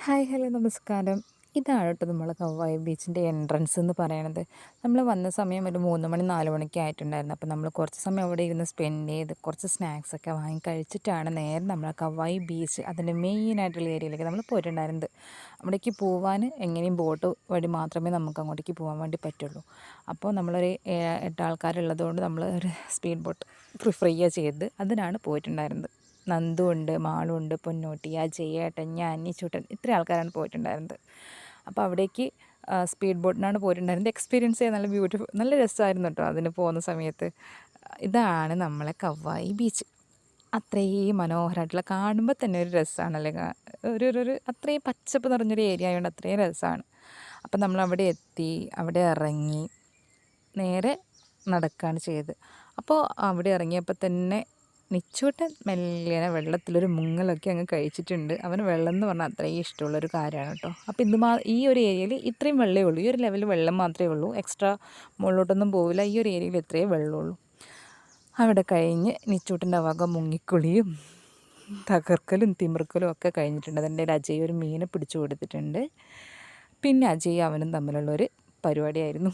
Hi hello നമസ്കാരം. ഇതാണ് കേട്ടോ നമ്മളെ കവ്വായി ബീച്ചിൻ്റെ എൻട്രൻസ് എന്ന് പറയണത്. നമ്മൾ വന്ന സമയം ഒരു 3 മണി 4 മണിക്ക് ആയിട്ടുണ്ടായിരുന്നു. അപ്പോൾ നമ്മൾ കുറച്ച് സമയം അവിടെ ഇരുന്ന് സ്പെൻഡ് ചെയ്ത് കുറച്ച് സ്നാക്സൊക്കെ വാങ്ങി കഴിച്ചിട്ടാണ് നേരെ നമ്മളെ കവ്വായി ബീച്ച് അതിൻ്റെ മെയിനായിട്ടുള്ള ഏരിയയിലേക്ക് നമ്മൾ പോയിട്ടുണ്ടായിരുന്നത്. അവിടേക്ക് പോകാൻ എങ്ങനെയും ബോട്ട് വഴി മാത്രമേ നമുക്ക് അങ്ങോട്ടേക്ക് പോകാൻ വേണ്ടി പറ്റുള്ളൂ. അപ്പോൾ നമ്മളൊരു 8 ആൾക്കാരുള്ളതുകൊണ്ട് നമ്മൾ ഒരു സ്പീഡ് ബോട്ട് പ്രിഫർ ചെയ്യുക ചെയ്തത്. അതിനാണ് പോയിട്ടുണ്ടായിരുന്നത്. നന്ദു ഉണ്ട്, മാളു ഉണ്ട്, പൊന്നൂട്ടി, അജയ്, ഏട്ടൻ, ഞാൻ, നിച്ചൂട്ടൻ ഇത്രയും ആൾക്കാരാണ് പോയിട്ടുണ്ടായിരുന്നത്. അപ്പോൾ അവിടേക്ക് സ്പീഡ് ബോട്ടിനാണ് പോയിട്ടുണ്ടായിരുന്നത്. എക്സ്പീരിയൻസ് ചെയ്യാൻ നല്ല നല്ല രസമായിരുന്നു കേട്ടോ അതിന് പോകുന്ന സമയത്ത്. ഇതാണ് നമ്മളെ കവ്വായി ബീച്ച്. അത്രയും മനോഹരമായിട്ടുള്ള കാണുമ്പോൾ തന്നെ ഒരു രസമാണല്ലേ. ഒരു ഒരു ഒരു അത്രയും പച്ചപ്പ് നിറഞ്ഞൊരു ഏരിയ ആയതുകൊണ്ട് അത്രയും രസമാണ്. അപ്പം നമ്മളവിടെ എത്തി, അവിടെ ഇറങ്ങി നേരെ നടക്കുകയാണ് ചെയ്തത്. അപ്പോൾ അവിടെ ഇറങ്ങിയപ്പോൾ തന്നെ നിച്ചൂട്ടൻ മെല്ലനെ വെള്ളത്തിലൊരു മുങ്ങലൊക്കെ അങ്ങ് കഴിച്ചിട്ടുണ്ട്. അവന് വെള്ളം എന്ന് പറഞ്ഞാൽ അത്രയും ഇഷ്ടമുള്ളൊരു കാര്യമാണ് കേട്ടോ. അപ്പോൾ ഈ ഒരു ഏരിയയിൽ ഇത്രയും വെള്ളമേ ഉള്ളൂ. ഈ ഒരു ലെവലിൽ വെള്ളം മാത്രമേ ഉള്ളൂ. എക്സ്ട്രാ മുകളിലോട്ടൊന്നും പോവില്ല. ഈ ഒരു ഏരിയയിൽ ഇത്രയേ വെള്ളമുള്ളൂ. അവിടെ കഴിഞ്ഞ് നിച്ചൂട്ടൻ്റെ വക മുങ്ങിക്കുളിയും തകർക്കലും തിമിർക്കലും ഒക്കെ കഴിഞ്ഞിട്ടുണ്ട്. അതിൻ്റെ ഒരു അജയ് ഒരു മീനെ പിടിച്ചു കൊടുത്തിട്ടുണ്ട്. പിന്നെ അജയ് അവനും തമ്മിലുള്ളൊരു പരിപാടിയായിരുന്നു.